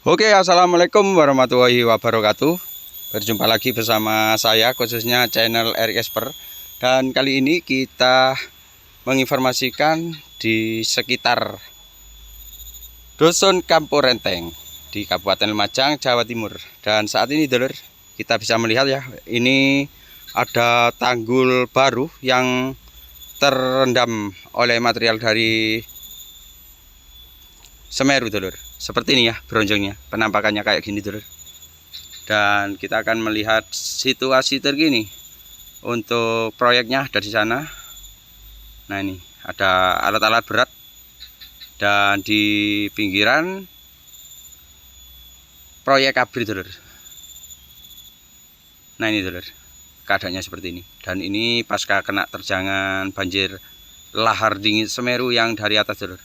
Oke, assalamualaikum warahmatullahi wabarakatuh. Berjumpa lagi bersama saya, khususnya channel Erik Esper. Dan kali ini kita menginformasikan di sekitar Dusun Kampung Renteng di Kabupaten Lumajang, Jawa Timur. Dan saat ini, dulur, kita bisa melihat ya, ini ada tanggul baru yang terendam oleh material dari Semeru, dulur. Seperti ini ya bronjongnya, penampakannya kayak gini, dulur. Dan kita akan melihat situasi terkini untuk proyeknya dari sana. Nah, ini ada alat-alat berat, dan di pinggiran proyek ABRI, dulur. Nah, ini, dulur, keadaannya seperti ini. Dan ini pasca kena terjangan banjir lahar dingin Semeru yang dari atas, dulur.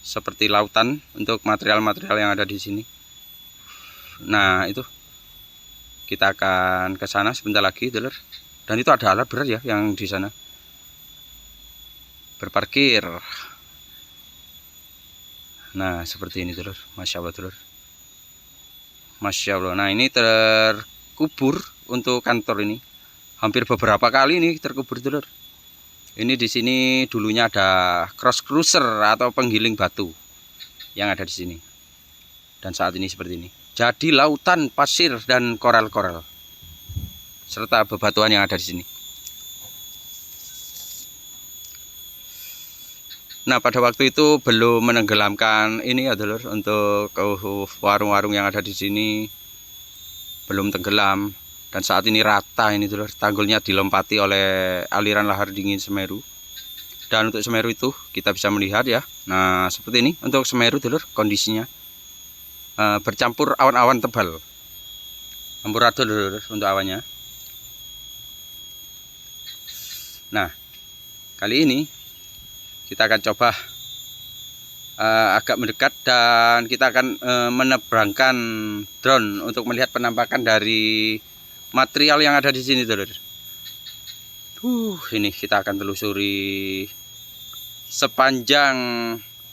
Seperti lautan untuk material-material yang ada di sini. Nah, itu kita akan ke sana sebentar lagi, dulur. Dan itu ada alat berat ya yang di sana berparkir. Nah, seperti ini, dulur. Masya Allah, dulur. Masya Allah. Nah, ini terkubur untuk kantor ini. Hampir beberapa kali ini terkubur, dulur. Ini di sini dulunya ada cross cruiser atau penggiling batu yang ada di sini. Dan saat ini seperti ini. Jadi lautan pasir dan koral-koral serta bebatuan yang ada di sini. Nah, pada waktu itu belum menenggelamkan ini ya, dulur, untuk warung-warung yang ada di sini belum tenggelam. Dan saat ini rata ini, dulur, tanggulnya dilompati oleh aliran lahar dingin Semeru. Dan untuk Semeru itu kita bisa melihat ya. Nah, seperti ini untuk Semeru, dulur, kondisinya bercampur awan-awan tebal. Amburadul, dulur, untuk awannya. Nah, kali ini kita akan coba agak mendekat, dan kita akan menerbangkan drone untuk melihat penampakan dari material yang ada di sini, dulur. Ini kita akan telusuri sepanjang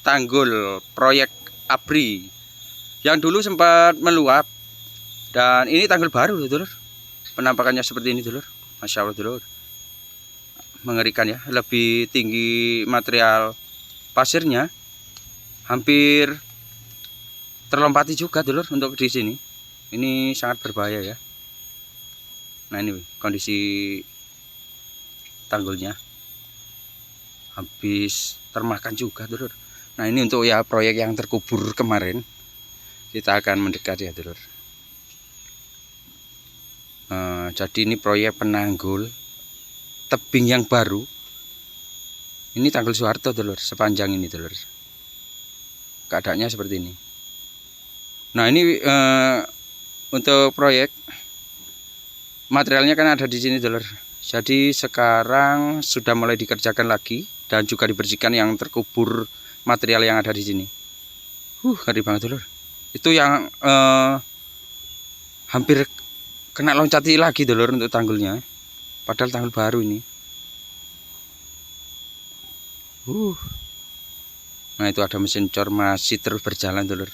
tanggul proyek ABRI yang dulu sempat meluap. Dan ini tanggul baru, dulur. Penampakannya seperti ini, dulur. Masya Allah, dulur. Mengerikan ya, lebih tinggi material pasirnya, hampir terlompati juga, dulur, untuk di sini. Ini sangat berbahaya ya. Nah, ini kondisi tanggulnya habis termakan juga, dulur. Nah, ini untuk ya proyek yang terkubur kemarin. Kita akan mendekat ya, dulur. Jadi ini proyek penanggul tebing yang baru. Ini tanggul Soeharto, dulur, sepanjang ini, dulur. Keadaannya seperti ini. Nah, ini untuk proyek materialnya kan ada di sini, dulur. Jadi sekarang sudah mulai dikerjakan lagi dan juga dibersihkan yang terkubur material yang ada di sini. Ngeri banget, dulur. Itu yang hampir kena loncati lagi, dulur, untuk tanggulnya. Padahal tanggul baru ini. Nah, itu ada mesin cor masih terus berjalan, dulur.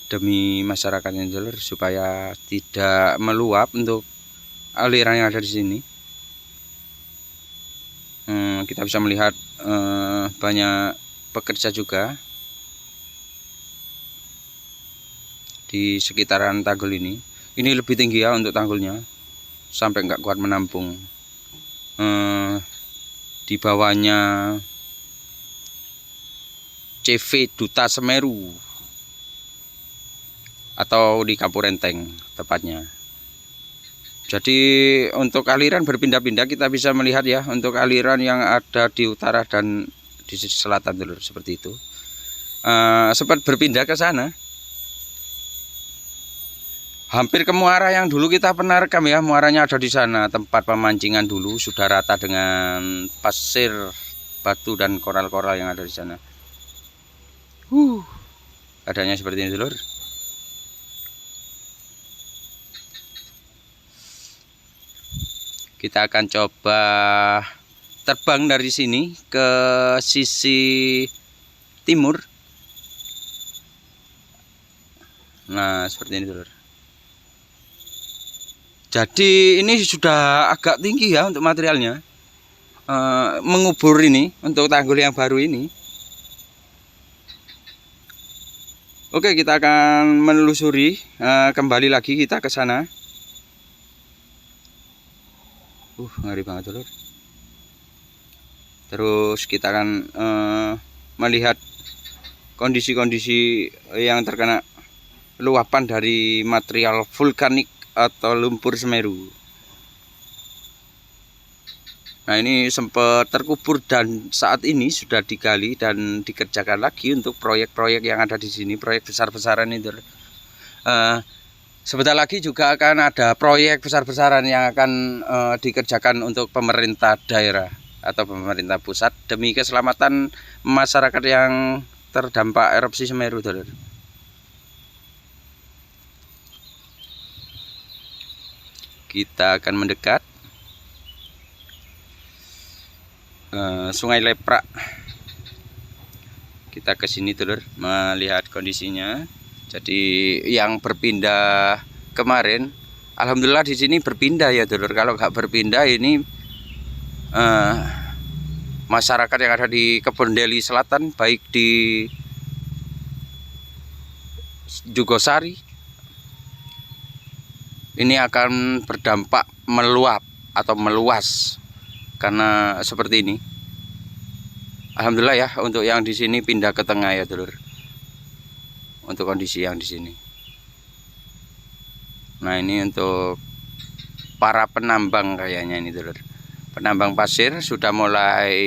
Demi masyarakatnya, dulur, supaya tidak meluap untuk aliran yang ada di sini. Kita bisa melihat banyak pekerja juga di sekitaran tanggul ini. Ini lebih tinggi ya untuk tanggulnya, sampai nggak kuat menampung. Di bawahnya CV Duta Semeru, atau di Kampung Renteng tepatnya. Jadi untuk aliran berpindah-pindah, kita bisa melihat ya, untuk aliran yang ada di utara dan di selatan, dulur, seperti itu. Sempat berpindah ke sana, hampir ke muara yang dulu kita pernah rekam ya. Muaranya ada di sana, tempat pemancingan dulu sudah rata dengan pasir, batu, dan koral-koral yang ada di sana. Keadaannya seperti ini, dulur. Kita akan coba terbang dari sini ke sisi timur Nah, seperti ini, dulur. Jadi ini sudah agak tinggi ya untuk materialnya. Mengubur ini untuk tanggul yang baru ini. Oke, kita akan menelusuri kembali lagi kita ke sana. Ngeri banget, dulur. Terus kita akan melihat kondisi-kondisi yang terkena luapan dari material vulkanik atau lumpur Semeru. Nah, ini sempat terkubur dan saat ini sudah digali dan dikerjakan lagi untuk proyek-proyek yang ada di sini, proyek besar-besaran itu. Sebentar lagi juga akan ada proyek besar-besaran yang akan dikerjakan untuk pemerintah daerah atau pemerintah pusat demi keselamatan masyarakat yang terdampak erupsi Semeru, dulur. Kita akan mendekat Sungai Leprak. Kita ke sini, dulur, melihat kondisinya. Jadi yang berpindah kemarin, alhamdulillah di sini berpindah ya, dulur. Kalau nggak berpindah ini masyarakat yang ada di Kebon Deli Selatan, baik di Jugosari, ini akan berdampak meluap atau meluas karena seperti ini. Alhamdulillah ya, untuk yang di sini pindah ke tengah ya, dulur. Untuk kondisi yang di sini. Nah, ini untuk para penambang kayaknya ini, dulur. Penambang pasir sudah mulai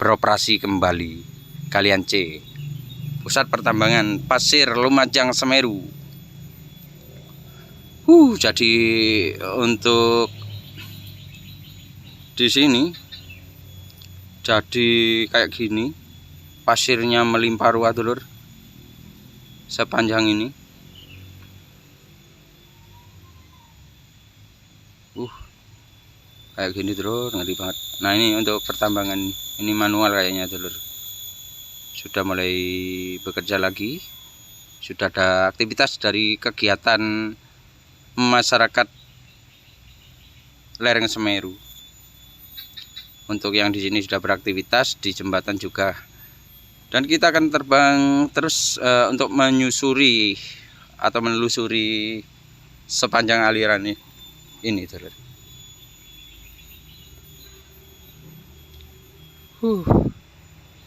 beroperasi kembali. Galian C, Pusat Pertambangan Pasir Lumajang Semeru. Jadi untuk di sini jadi kayak gini, pasirnya melimpah ruah, dulur, sepanjang ini. Kayak gini, dulur, ngeri banget. Nah, ini untuk pertambangan, ini manual kayaknya, dulur. Sudah mulai bekerja lagi, sudah ada aktivitas dari kegiatan masyarakat lereng Semeru. Untuk yang di sini sudah beraktivitas, di jembatan juga. Dan kita akan terbang terus untuk menyusuri atau menelusuri sepanjang aliran ini, dulur.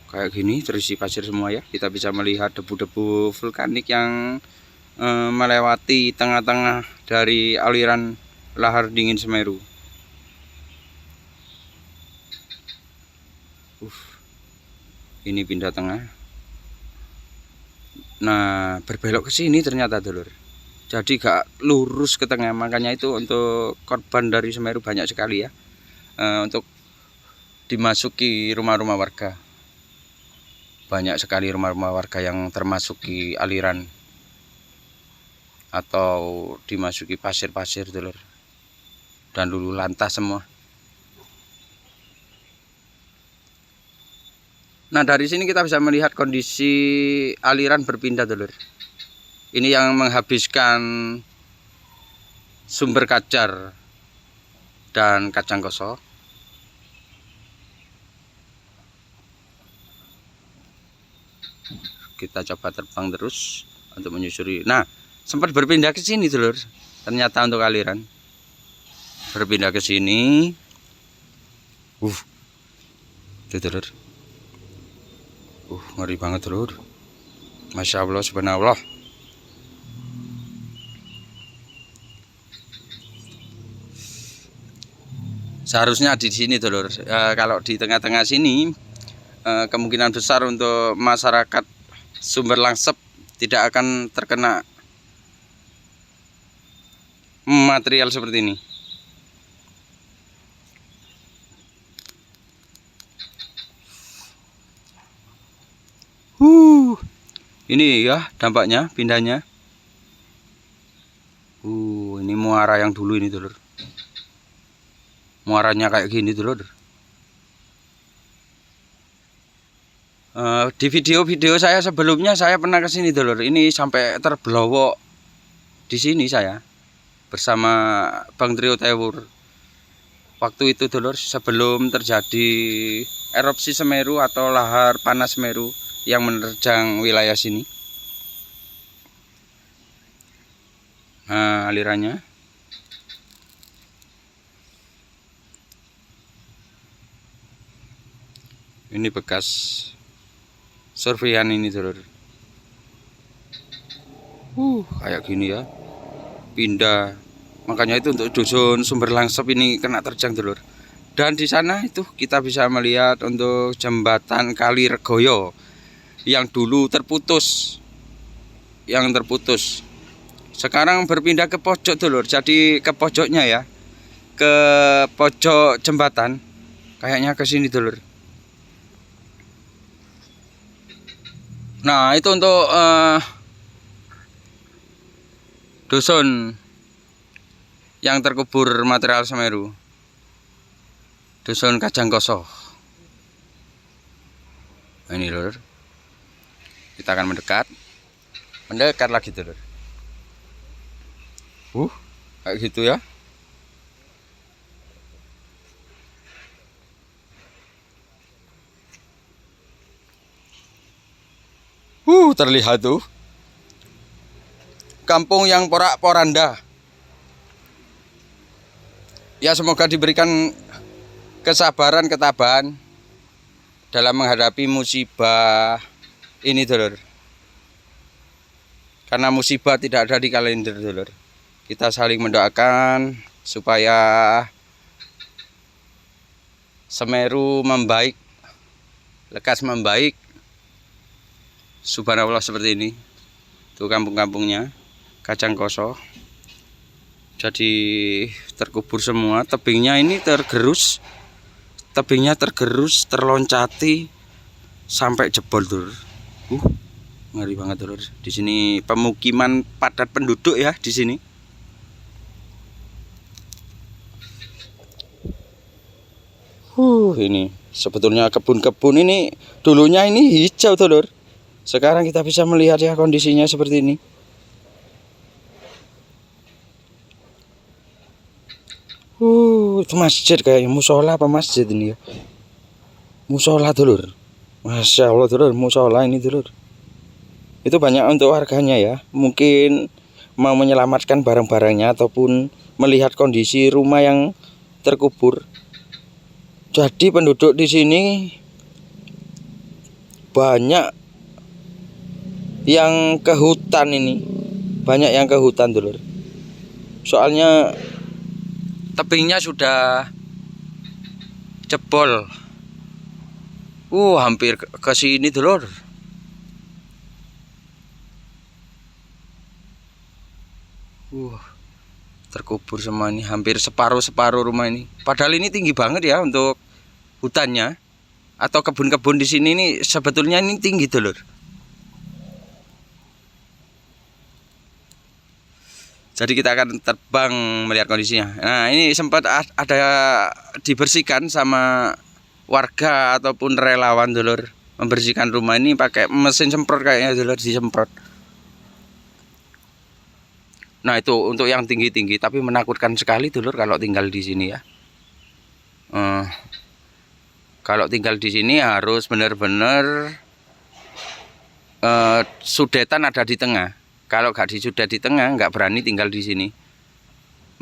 Kayak gini, terisi pasir semua ya. Kita bisa melihat debu-debu vulkanik yang melewati tengah-tengah dari aliran lahar dingin Semeru. Ini pindah tengah. Nah, berbelok ke sini ternyata, dulur. Jadi gak lurus ke tengah, makanya itu untuk korban dari Semeru banyak sekali ya. Untuk dimasuki rumah-rumah warga. Banyak sekali rumah-rumah warga yang termasuki aliran atau dimasuki pasir-pasir, dulur. Dan luluh lantah semua. Nah, dari sini kita bisa melihat kondisi aliran berpindah, dulur. Ini yang menghabiskan sumber Kajar dan Kacang Koso. Kita coba terbang terus untuk menyusuri. Nah, sempat berpindah ke sini, dulur. Ternyata untuk aliran berpindah ke sini. Itu, dulur. Ngeri banget, dulur. Masya Allah, subhanallah. Seharusnya di sini, dulur. Kalau di tengah-tengah sini, kemungkinan besar untuk masyarakat Sumber Langsep tidak akan terkena material seperti ini. Ini ya dampaknya pindahnya. Ini muara yang dulu ini, dulur. Muaranya kayak gini, dulur. Di video-video saya sebelumnya saya pernah ke sini dulur. Ini sampai terbelowok di sini saya bersama Bang Trio Tewur. Waktu itu dulur, sebelum terjadi erupsi Semeru atau lahar panas Semeru yang menerjang wilayah sini. Nah, alirannya. Ini bekas surveian ini dulur. Kayak gini ya. Pindah. Makanya itu untuk dusun Sumber Langsep ini kena terjang dulur. Dan di sana itu kita bisa melihat untuk jembatan Kali Regoyo yang dulu terputus. Yang terputus. Sekarang berpindah ke pojok dulur. Jadi ke pojoknya ya. Ke pojok jembatan. Kayaknya ke sini dulur. Nah, itu untuk dusun yang terkubur material Semeru. Dusun Kajangkoso. Nah, ini lur. Kita akan mendekat. Mendekat lagi dulur. Kayak gitu ya. Terlihat tuh kampung yang porak-poranda. Ya, semoga diberikan kesabaran, ketabahan dalam menghadapi musibah ini dulur. Karena musibah tidak ada di kalender dulur. Kita saling mendoakan supaya Semeru membaik, lekas membaik. Subhanallah, seperti ini. Tuh kampung-kampungnya Kajangkoso. Jadi terkubur semua. Tebingnya ini tergerus. Tebingnya tergerus, terloncati sampai jebol dulur. Ngeri banget dulur. Di sini pemukiman padat penduduk ya di sini. Ini sebetulnya kebun-kebun ini dulunya ini hijau dulur. Sekarang kita bisa melihat ya kondisinya seperti ini. Itu masjid kayaknya, musola apa masjid ini ya? Musola dulur. Masya Allah dulur, musola ini dulur. Itu banyak untuk warganya ya. Mungkin mau menyelamatkan barang-barangnya ataupun melihat kondisi rumah yang terkubur. Jadi penduduk di sini banyak yang ke hutan ini. Banyak yang ke hutan dulur. Soalnya tebingnya sudah jebol. Hampir ke sini dulur. Terkubur semua ini, hampir separuh rumah ini. Padahal ini tinggi banget ya untuk hutannya atau kebun-kebun di sini ini sebetulnya ini tinggi dulur. Jadi kita akan terbang melihat kondisinya. Nah, ini sempat ada dibersihkan sama warga ataupun relawan dulur. Membersihkan rumah ini pakai mesin semprot kayaknya dulur, disemprot. Nah, itu untuk yang tinggi-tinggi, tapi menakutkan sekali dulur kalau tinggal di sini ya. Kalau tinggal di sini harus benar-benar sudetan ada di tengah. Kalau nggak sudah di tengah, nggak berani tinggal di sini.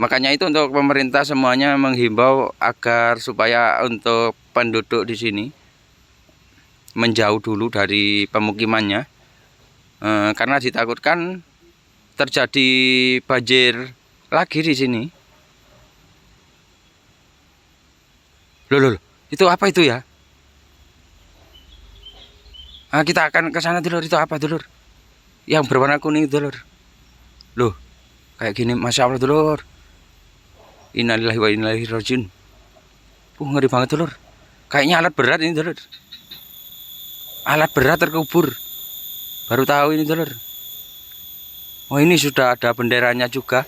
Makanya itu untuk pemerintah semuanya menghimbau agar supaya untuk penduduk di sini menjauh dulu dari pemukimannya, karena ditakutkan terjadi banjir lagi di sini. Loh, itu apa itu ya? Kita akan ke sana dulur. Itu apa dulur? Yang berwarna kuning dulur. Loh, kayak gini, masya Allah dulur. Innalillahi wa inna ilaihi rajiun. Ngeri banget dulur. Kayaknya alat berat ini dulur. Alat berat terkubur. Baru tahu ini dulur. Ini sudah ada benderanya juga.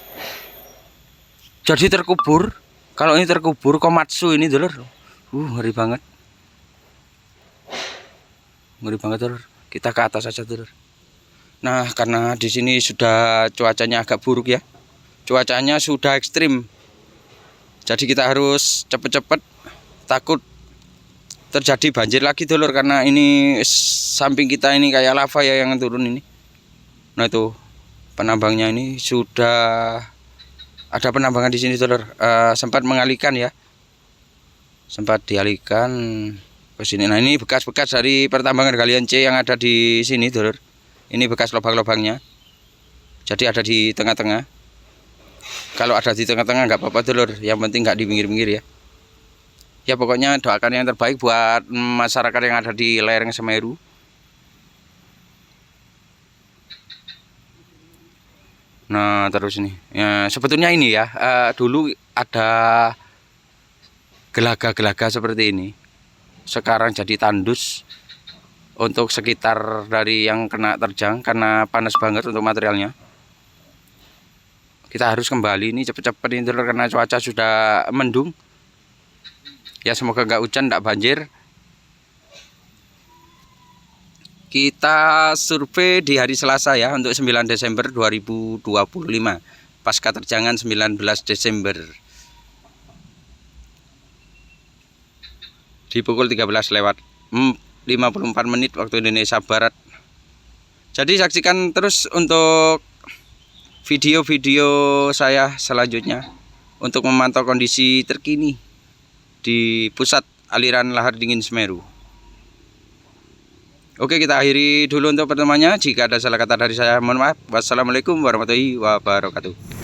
Jadi terkubur. Kalau ini terkubur Komatsu ini dulur. Ngeri banget. ngeri banget Dulur. Kita ke atas saja Dulur. Nah, karena di sini sudah cuacanya agak buruk ya. Cuacanya sudah ekstrim. Jadi kita harus cepet-cepet, takut terjadi banjir lagi Dulur, karena ini samping kita ini kayak lava ya yang turun ini. Nah itu penambangnya ini sudah ada penambangan di sini Dulur. Sempat mengalihkan ya, sempat dialihkan ke sini. Nah ini bekas-bekas dari pertambangan galian C yang ada di sini Dulur. Ini bekas lubang-lubangnya. Jadi ada di tengah-tengah. Kalau ada di tengah-tengah nggak apa-apa Dulur, yang penting nggak di pinggir-pinggir ya. Ya pokoknya doakan yang terbaik buat masyarakat yang ada di lereng Semeru. Nah terus ini ya, sebetulnya ini ya dulu ada gelaga-gelaga seperti ini. Sekarang jadi tandus untuk sekitar dari yang kena terjang karena panas banget untuk materialnya. Kita harus kembali ini cepet-cepet ini Dulur, karena cuaca sudah mendung. Ya semoga nggak hujan, nggak banjir. Kita survei di hari Selasa ya, untuk 9 Desember 2025. Pasca terjangan 19 Desember. Di pukul 13:54 waktu Indonesia Barat. Jadi saksikan terus untuk video-video saya selanjutnya untuk memantau kondisi terkini di pusat aliran lahar dingin Semeru. Oke, kita akhiri dulu untuk pertemuannya. Jika ada salah kata dari saya, mohon maaf. Wassalamualaikum warahmatullahi wabarakatuh.